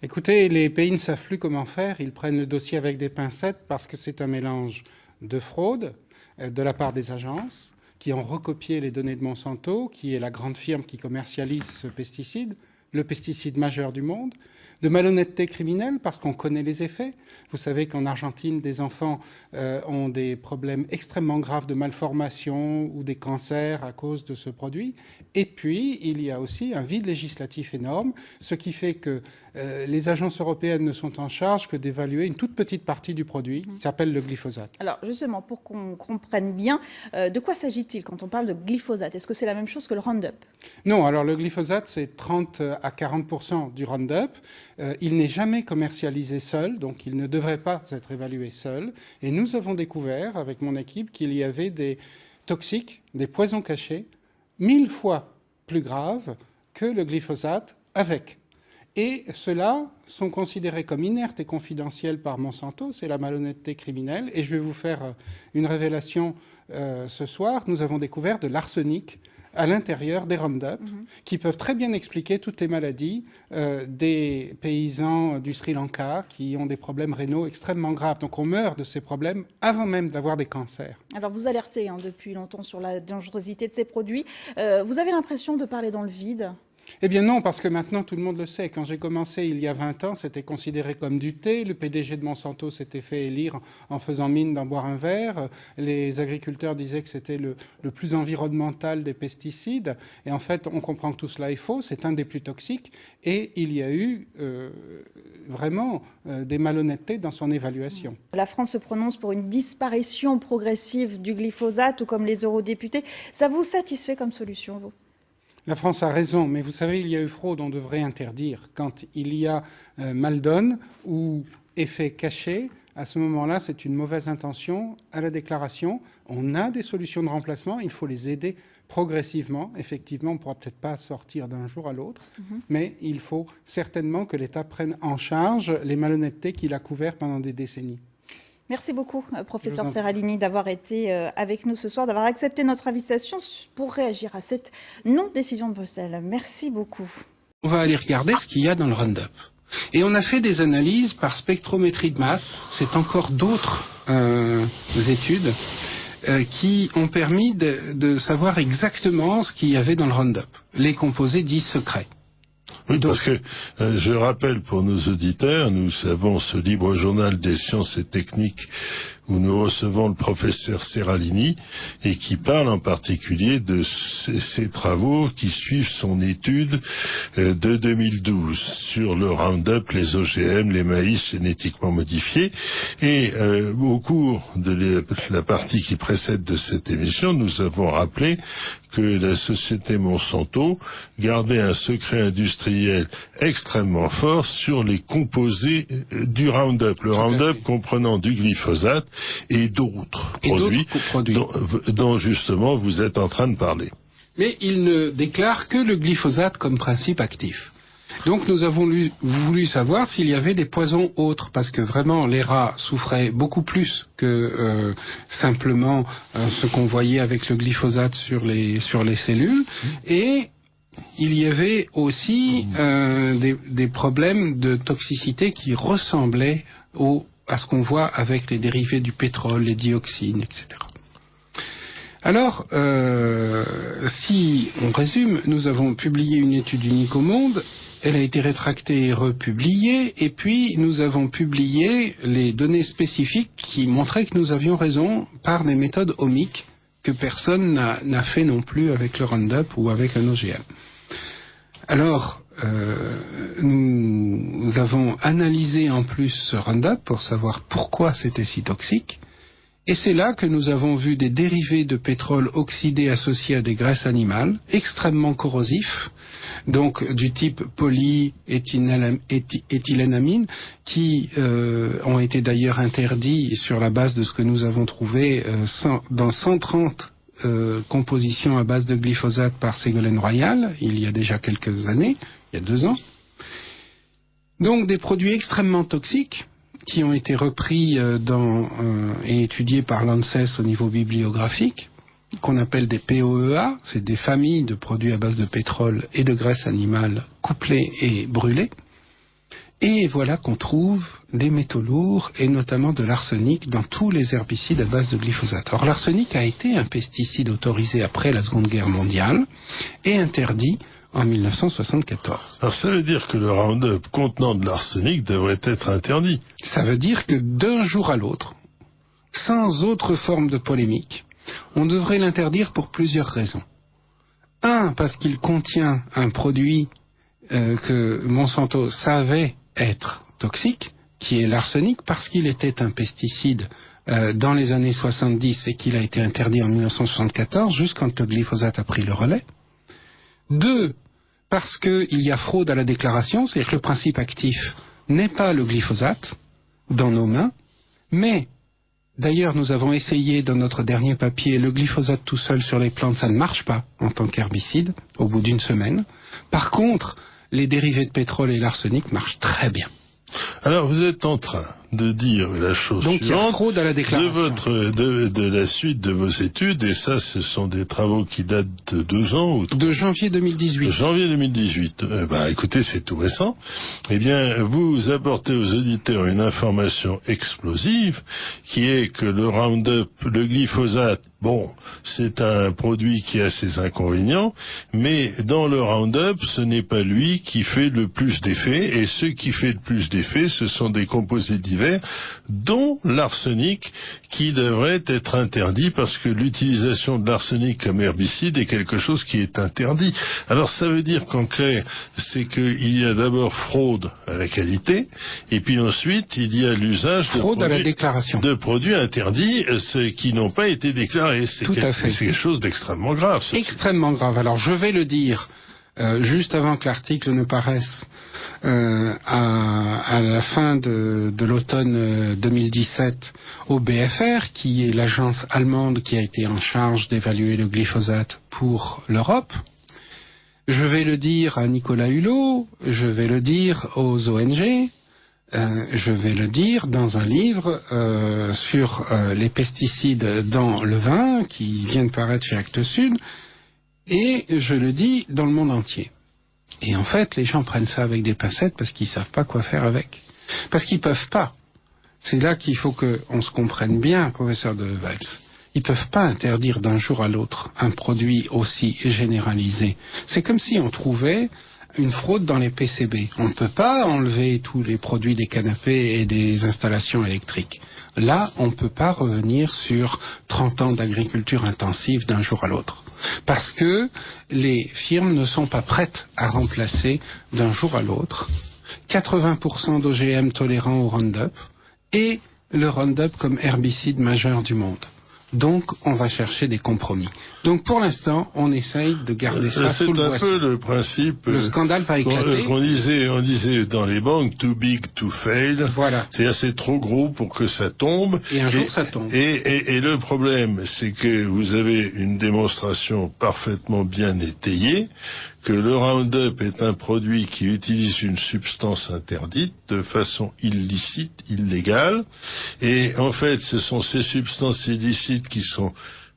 Écoutez, les pays ne savent plus comment faire. Ils prennent le dossier avec des pincettes parce que c'est un mélange de fraude de la part des agences qui ont recopié les données de Monsanto, qui est la grande firme qui commercialise ce pesticide, le pesticide majeur du monde, de malhonnêteté criminelle parce qu'on connaît les effets. Vous savez qu'en Argentine, des enfants ont des problèmes extrêmement graves de malformation ou des cancers à cause de ce produit. Et puis, il y a aussi un vide législatif énorme, ce qui fait que les agences européennes ne sont en charge que d'évaluer une toute petite partie du produit qui s'appelle le glyphosate. Alors justement, pour qu'on comprenne bien, de quoi s'agit-il quand on parle de glyphosate? Est-ce que c'est la même chose que le Roundup? Non, alors le glyphosate, c'est 30 à 40% du Roundup. Il n'est jamais commercialisé seul, donc il ne devrait pas être évalué seul. Et nous avons découvert, avec mon équipe, qu'il y avait des toxiques, des poisons cachés, 1000 fois plus graves que le glyphosate avec. Et ceux-là sont considérés comme inertes et confidentiels par Monsanto, c'est la malhonnêteté criminelle. Et je vais vous faire une révélation ce soir. Nous avons découvert de l'arsenic à l'intérieur des Roundup, qui peuvent très bien expliquer toutes les maladies des paysans du Sri Lanka qui ont des problèmes rénaux extrêmement graves. Donc on meurt de ces problèmes avant même d'avoir des cancers. Alors vous alertez depuis longtemps sur la dangerosité de ces produits. Vous avez l'impression de parler dans le vide? Eh bien non, parce que maintenant tout le monde le sait. Quand j'ai commencé il y a 20 ans, c'était considéré comme du thé. Le PDG de Monsanto s'était fait élire en faisant mine d'en boire un verre. Les agriculteurs disaient que c'était le plus environnemental des pesticides. Et en fait, on comprend que tout cela est faux. C'est un des plus toxiques. Et il y a eu vraiment des malhonnêtetés dans son évaluation. La France se prononce pour une disparition progressive du glyphosate, tout comme les eurodéputés. Ça vous satisfait comme solution, vous ? La France a raison, mais vous savez, il y a eu fraude, on devrait interdire. Quand il y a mal-donne ou effet caché, à ce moment-là, c'est une mauvaise intention à la déclaration. On a des solutions de remplacement, il faut les aider progressivement. Effectivement, on ne pourra peut-être pas sortir d'un jour à l'autre, mais il faut certainement que l'État prenne en charge les malhonnêtetés qu'il a couvertes pendant des décennies. Merci beaucoup, professeur Seralini, d'avoir été avec nous ce soir, d'avoir accepté notre invitation pour réagir à cette non-décision de Bruxelles. Merci beaucoup. On va aller regarder ce qu'il y a dans le Roundup. Et on a fait des analyses par spectrométrie de masse. C'est encore d'autres études qui ont permis de savoir exactement ce qu'il y avait dans le Roundup. Les composés dits secrets. Oui, parce que je rappelle pour nos auditeurs, nous avons ce libre journal des sciences et techniques où nous recevons le professeur Seralini et qui parle en particulier de ces travaux qui suivent son étude de 2012 sur le Roundup, les OGM, les maïs génétiquement modifiés. Et au cours de la partie qui précède de cette émission, nous avons rappelé que la société Monsanto gardait un secret industriel extrêmement fort sur les composés du Roundup. Le Roundup comprenant du glyphosate et d'autres produits dont justement vous êtes en train de parler. Mais il ne déclare que le glyphosate comme principe actif. Donc nous avons voulu savoir s'il y avait des poisons autres, parce que vraiment les rats souffraient beaucoup plus que simplement ce qu'on voyait avec le glyphosate sur les cellules. Et il y avait aussi des problèmes de toxicité qui ressemblaient à ce qu'on voit avec les dérivés du pétrole, les dioxines, etc. Alors, si on résume, nous avons publié une étude unique au monde, elle a été rétractée et republiée, et puis nous avons publié les données spécifiques qui montraient que nous avions raison par des méthodes ohmiques que personne n'a fait non plus avec le Roundup ou avec un OGM. Alors, nous avons analysé en plus ce Roundup pour savoir pourquoi c'était si toxique. Et c'est là que nous avons vu des dérivés de pétrole oxydés associés à des graisses animales, extrêmement corrosifs, donc du type polyéthylénamine, qui ont été d'ailleurs interdits sur la base de ce que nous avons trouvé dans 130 compositions à base de glyphosate par Ségolène Royal, il y a déjà quelques années, il y a 2 ans. Donc des produits extrêmement toxiques, qui ont été repris et étudiés par l'ANSES au niveau bibliographique, qu'on appelle des POEA, c'est des familles de produits à base de pétrole et de graisse animale couplés et brûlés. Et voilà qu'on trouve des métaux lourds et notamment de l'arsenic dans tous les herbicides à base de glyphosate. Or, l'arsenic a été un pesticide autorisé après la Seconde Guerre mondiale et interdit en 1974. Alors ça veut dire que le Roundup contenant de l'arsenic devrait être interdit. Ça veut dire que d'un jour à l'autre, sans autre forme de polémique, on devrait l'interdire pour plusieurs raisons. Un, parce qu'il contient un produit que Monsanto savait être toxique, qui est l'arsenic, parce qu'il était un pesticide dans les années 70 et qu'il a été interdit en 1974, juste quand le glyphosate a pris le relais. Deux, parce qu'il y a fraude à la déclaration, c'est-à-dire que le principe actif n'est pas le glyphosate dans nos mains, mais d'ailleurs nous avons essayé dans notre dernier papier, le glyphosate tout seul sur les plantes, ça ne marche pas en tant qu'herbicide au bout d'une semaine. Par contre, les dérivés de pétrole et l'arsenic marchent très bien. Alors vous êtes en train de dire la chose donc, suivante, il y a fraude à la déclaration. de la suite de vos études, et ça ce sont des travaux qui datent de 2 ans ou 3 de janvier 2018. Janvier 2018. Écoutez, c'est tout récent. Eh bien, vous apportez aux auditeurs une information explosive, qui est que le Roundup, le glyphosate, bon, c'est un produit qui a ses inconvénients, mais dans le Roundup, ce n'est pas lui qui fait le plus d'effet, et ce qui fait le plus d'effet, ce sont des composés divers, dont l'arsenic, qui devrait être interdit, parce que l'utilisation de l'arsenic comme herbicide est quelque chose qui est interdit. Alors ça veut dire qu'en clair, c'est qu'il y a d'abord fraude à la qualité, et puis ensuite il y a l'usage de produits interdits, qui n'ont pas été déclarés. C'est quelque chose d'extrêmement grave. Extrêmement grave. Alors je vais le dire juste avant que l'article ne paraisse à la fin de l'automne 2017 au BfR, qui est l'agence allemande qui a été en charge d'évaluer le glyphosate pour l'Europe. Je vais le dire à Nicolas Hulot, je vais le dire aux ONG, je vais le dire dans un livre sur les pesticides dans le vin qui vient de paraître chez Actes Sud, et je le dis dans le monde entier. Et en fait, les gens prennent ça avec des pincettes parce qu'ils savent pas quoi faire avec. Parce qu'ils peuvent pas. C'est là qu'il faut qu'on se comprenne bien, professeur de Waals. Ils peuvent pas interdire d'un jour à l'autre un produit aussi généralisé. C'est comme si on trouvait une fraude dans les PCB. On ne peut pas enlever tous les produits des canapés et des installations électriques. Là, on ne peut pas revenir sur 30 ans d'agriculture intensive d'un jour à l'autre. Parce que les firmes ne sont pas prêtes à remplacer d'un jour à l'autre 80% d'OGM tolérants au Roundup et le Roundup comme herbicide majeur du monde. Donc, on va chercher des compromis. Donc, pour l'instant, on essaye de garder ça sous le boisseau. C'est un peu le principe. Le scandale va éclater. On disait dans les banques, too big to fail. Voilà. C'est trop gros pour que ça tombe. Et un jour, ça tombe. Et le problème, c'est que vous avez une démonstration parfaitement bien étayée que le Roundup est un produit qui utilise une substance interdite de façon illicite, illégale, et en fait ce sont ces substances illicites qui sont,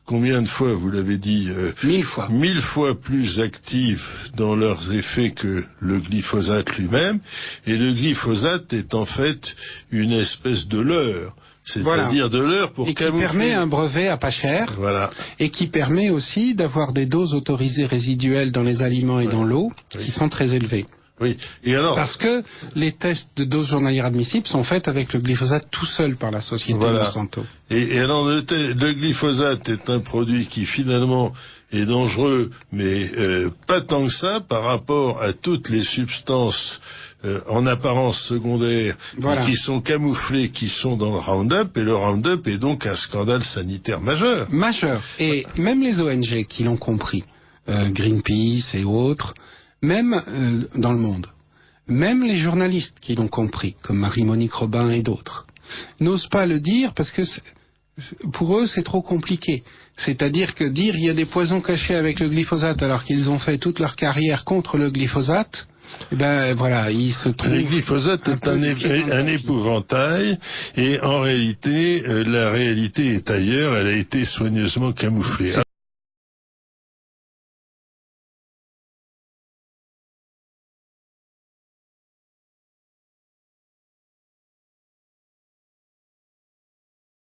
combien de fois vous l'avez dit, 1000 fois. 1000 fois plus actives dans leurs effets que le glyphosate lui-même, et le glyphosate est en fait une espèce de leurre. C'est-à-dire de l'heure pour camoufler. Et qui permet un brevet à pas cher. Voilà. Et qui permet aussi d'avoir des doses autorisées résiduelles dans les aliments et dans l'eau qui sont très élevées. Oui. Et alors, parce que les tests de doses journalières admissibles sont faits avec le glyphosate tout seul par la société Monsanto. Et alors le glyphosate est un produit qui finalement est dangereux, mais pas tant que ça par rapport à toutes les substances en apparence secondaires qui sont camouflées, qui sont dans le Roundup, et le Roundup est donc un scandale sanitaire majeur. Majeur. Et même les ONG qui l'ont compris, Greenpeace et autres, même dans le monde, même les journalistes qui l'ont compris, comme Marie-Monique Robin et d'autres, n'osent pas le dire parce que pour eux c'est trop compliqué. C'est-à-dire que dire il y a des poisons cachés avec le glyphosate alors qu'ils ont fait toute leur carrière contre le glyphosate, eh ben voilà, il se trouve. Le glyphosate est un épouvantail, et en réalité, la réalité est ailleurs, elle a été soigneusement camouflée.